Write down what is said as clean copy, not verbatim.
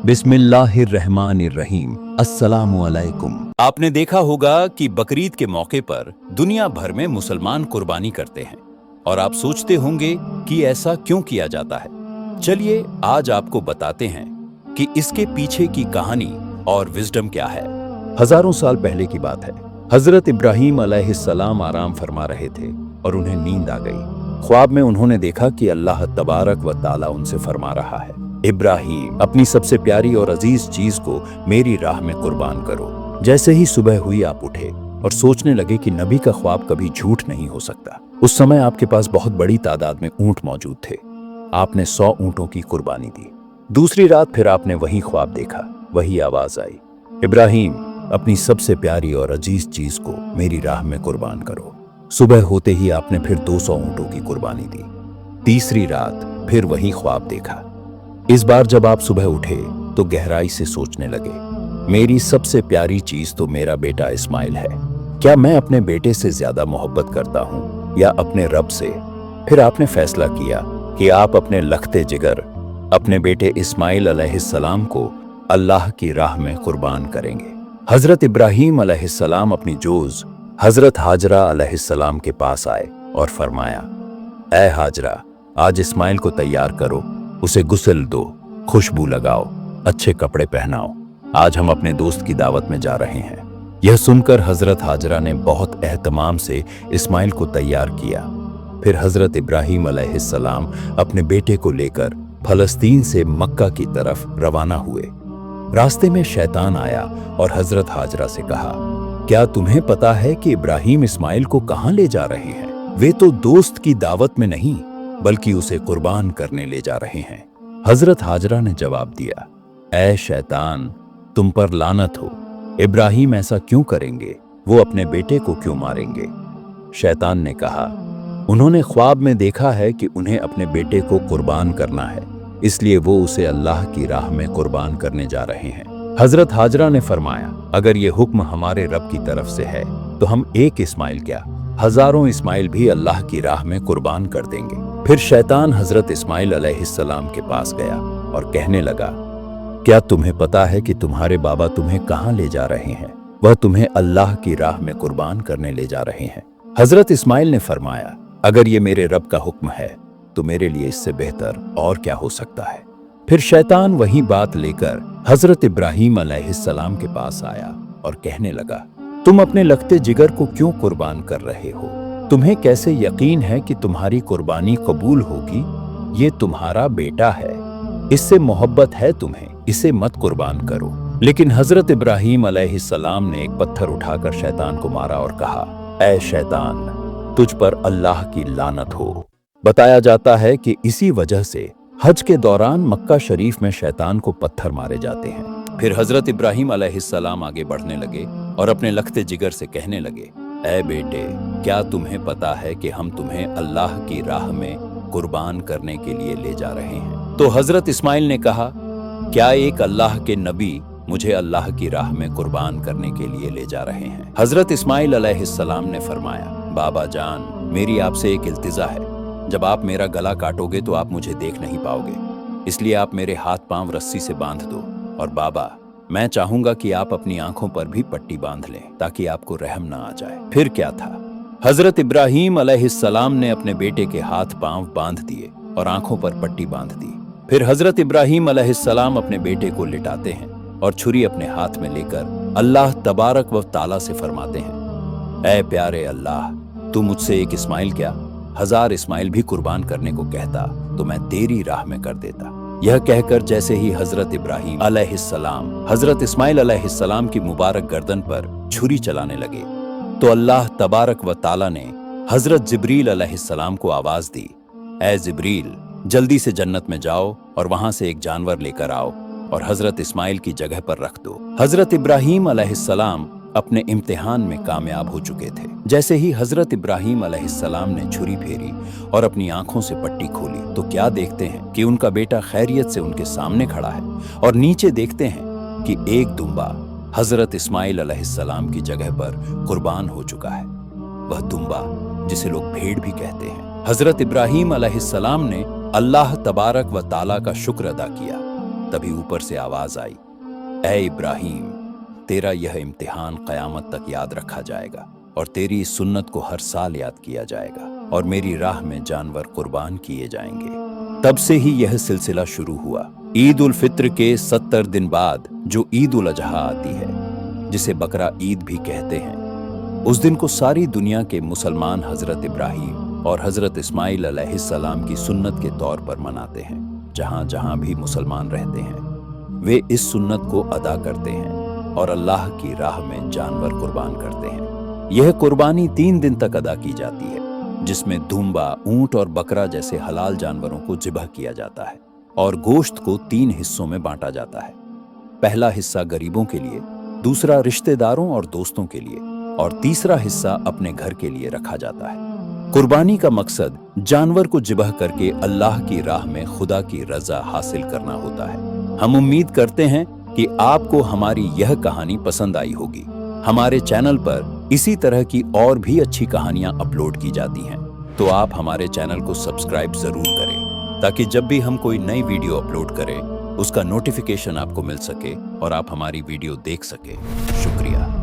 बिस्मिल्लाहिर्रहमानिर्रहीम। अस्सलामु अलैकुम। आपने देखा होगा कि बकरीद के मौके पर दुनिया भर में मुसलमान कुर्बानी करते हैं और आप सोचते होंगे कि ऐसा क्यों किया जाता है। चलिए आज आपको बताते हैं कि इसके पीछे की कहानी और विजडम क्या है। हजारों साल पहले की बात है। हजरत इब्राहीम अलैहिस्सलाम आराम फरमा रहे थे और उन्हें नींद आ गई। ख्वाब में उन्होंने देखा कि अल्लाह तबारक व ताला उनसे फरमा रहा है, इब्राहीम अपनी सबसे प्यारी और अजीज चीज को मेरी राह में कुर्बान करो। जैसे ही सुबह हुई आप उठे और सोचने लगे कि नबी का ख्वाब कभी झूठ नहीं हो सकता। उस समय आपके पास बहुत बड़ी तादाद में ऊंट मौजूद थे। आपने 100 ऊंटों की कुर्बानी दी। दूसरी रात फिर आपने वही ख्वाब देखा, वही आवाज आई, इब्राहीम अपनी सबसे प्यारी और अजीज चीज को मेरी राह में कुर्बान करो। सुबह होते ही आपने फिर 200 ऊंटों की कुर्बानी दी। तीसरी रात फिर वही ख्वाब देखा। इस बार जब आप सुबह उठे तो गहराई से सोचने लगे, मेरी सबसे प्यारी चीज तो मेरा बेटा इस्माइल है। क्या मैं अपने बेटे से ज्यादा मोहब्बत करता हूं या अपने रब से? फिर आपने फैसला किया कि आप अपने लखते जिगर अपने बेटे इस्माइल अलैहिस्सलाम को अल्लाह की राह में कुर्बान करेंगे। हजरत इब्राहीम अलैहिस्सलाम अपनी जोज हजरत हाजरा अलैहिस्सलाम के पास आए और फरमाया, ऐ हाजरा, आज इस्माइल को तैयार करो, उसे गुस्ल दो, खुशबू लगाओ, अच्छे कपड़े पहनाओ। आज हम अपने दोस्त की दावत में जा रहे हैं। यह सुनकर हजरत हाजरा ने बहुत एहतमाम से इस्माइल को तैयार किया। फिर हजरत इब्राहीम अलैहिस्सलाम अपने बेटे को लेकर फलस्तीन से मक्का की तरफ रवाना हुए। रास्ते में शैतान आया और हजरत हाजरा से कहा, क्या तुम्हें पता है कि इब्राहीम इस्माइल को कहां ले जा रहे हैं? वे तो दोस्त की दावत में नहीं बल्कि उसे कुर्बान करने ले जा रहे हैं। हजरत हाजरा ने जवाब दिया, ऐ शैतान, तुम पर लानत हो। इब्राहीम ऐसा क्यों करेंगे? वो अपने बेटे को क्यों मारेंगे? शैतान ने कहा, उन्होंने ख्वाब में देखा है कि उन्हें अपने बेटे को कुर्बान करना है, इसलिए वो उसे अल्लाह की राह में कुर्बान करने जा रहे हैं। हजरत हाजरा ने फरमाया, अगर ये हुक्म हमारे रब की तरफ से है तो हम एक इस्माइल क्या, हजारों इस्माइल भी अल्लाह की राह में कुर्बान कर देंगे। फिर शैतान हजरत इस्माइल अलैहिस्सलाम के पास गया और कहने लगा, क्या तुम्हें पता है कि तुम्हारे बाबा तुम्हें कहां ले जा रहे हैं? वह तुम्हें अल्लाह की राह में कुर्बान करने ले जा रहे हैं। हजरत इस्माइल ने फरमाया, अगर ये मेरे रब का हुक्म है तो मेरे लिए इससे बेहतर और क्या हो सकता है। फिर शैतान वही बात लेकर हजरत इब्राहीम अलैहिस्सलाम के पास आया और कहने लगा, तुम अपने लगते जिगर को क्यों कुर्बान कर रहे हो? तुम्हें कैसे यकीन है कि तुम्हारी कुर्बानी कबूल होगी? ये तुम्हारा बेटा है, इससे मोहब्बत है तुम्हें, इसे मत कुर्बान करो। लेकिन हजरत इब्राहीम अलैहिस्सलाम ने एक पत्थर उठाकर शैतान को मारा और कहा, ऐ शैतान, तुझ पर अल्लाह की लानत हो। बताया जाता है कि इसी वजह से हज के दौरान मक्का शरीफ में शैतान को पत्थर मारे जाते हैं। फिर हजरत इब्राहीम अलैहिस्सलाम आगे बढ़ने लगे और अपने लखते जिगर से कहने लगे, ऐ बेटे, क्या तुम्हें पता है कि हम तुम्हें अल्लाह की राह में कुर्बान करने के लिए ले जा रहे हैं? तो हजरत इस्माइल ने कहा, क्या एक अल्लाह के नबी मुझे अल्लाह की राह में कुर्बान करने के लिए ले जा रहे हैं? हजरत इस्माइल अलैहिस्सलाम ने फरमाया, बाबा जान, मेरी आपसे एक इल्तिजा है, जब आप मेरा गला काटोगे तो आप मुझे देख नहीं पाओगे, इसलिए आप मेरे हाथ पांव रस्सी से बांध दो। और बाबा, मैं चाहूंगा कि आप अपनी आंखों पर भी पट्टी बांध लें ताकि आपको रहम ना आ जाए। फिर क्या था, हजरत इब्राहीम अलैहिस्सलाम ने अपने बेटे के हाथ पांव बांध दिए और आंखों पर पट्टी बांध दी। फिर हजरत इब्राहीम अलैहिस्सलाम अपने बेटे को लिटाते हैं और छुरी अपने हाथ में लेकर अल्लाह तबारक व ताला से फरमाते हैं, ऐ प्यारे अल्लाह, तू मुझसे एक इस्माइल क्या, 1000 इस्माइल भी कुर्बान करने को कहता तो मैं तेरी राह में कर देता। यह कहकर जैसे ही हजरत इब्राहीम अलैहिस्सलाम हजरत इस्माइल अलैहिस्सलाम की मुबारक गर्दन पर छुरी चलाने लगे तो अल्लाह तबारक व ताला ने हजरत जिब्रील अलैहिस्सलाम को आवाज दी, ऐ जिब्रील, जल्दी से जन्नत में जाओ और वहां से एक जानवर लेकर आओ और हजरत इस्माइल की जगह पर रख दो। हजरत इब्राहीम अलैहिस्सलाम अपने इम्तिहान में कामयाब हो चुके थे। जैसे ही हजरत इब्राहीम अलैहिस्सलाम ने छुरी फेरी और अपनी आंखों से पट्टी खोली तो क्या देखते हैं कि उनका बेटा खैरियत से उनके सामने खड़ा है और नीचे देखते हैं कि एक दुम्बा हजरत इस्माइल अलैहिस्सलाम की जगह पर कुर्बान हो चुका है। वह दुम्बा जिसे लोग भेड़ भी कहते हैं। हजरत इब्राहीम अलैहिस्सलाम ने अल्लाह तबारक व ताला का शुक्र अदा किया तभी ऊपर से आवाज आई, ऐ इब्राहिम, तेरा यह इम्तिहान कयामत तक याद रखा जाएगा और तेरी इस सुन्नत को हर साल याद किया जाएगा और मेरी राह में जानवर कुर्बान किए जाएंगे। तब से ही यह सिलसिला शुरू हुआ। ईद उल फित्र के 70 दिन बाद जो ईद उल अजहा आती है, जिसे बकरा ईद भी कहते हैं, उस दिन को सारी दुनिया के मुसलमान हजरत इब्राहिम और हजरत इस्माइल अलैहिस्सलाम की सुन्नत के तौर पर मनाते हैं। जहां जहां भी मुसलमान रहते हैं वे इस सुन्नत को अदा करते हैं और अल्लाह की राह में जानवर कुर्बान करते हैं। यह कुर्बानी 3 दिन तक अदा की जाती है, जिसमें दूम्बा, ऊंट और बकरा जैसे हलाल जानवरों को ज़िबह किया जाता है और गोश्त को 3 हिस्सों में बांटा जाता है। पहला हिस्सा गरीबों के लिए, दूसरा रिश्तेदारों और दोस्तों के लिए और तीसरा हिस्सा अपने घर के लिए रखा जाता है। कुर्बानी का मकसद जानवर को ज़िबह करके अल्लाह की राह में खुदा की रजा हासिल करना होता है। हम उम्मीद करते हैं कि आपको हमारी यह कहानी पसंद आई होगी। हमारे चैनल पर इसी तरह की और भी अच्छी कहानियां अपलोड की जाती हैं, तो आप हमारे चैनल को सब्सक्राइब जरूर करें ताकि जब भी हम कोई नई वीडियो अपलोड करें उसका नोटिफिकेशन आपको मिल सके और आप हमारी वीडियो देख सके। शुक्रिया।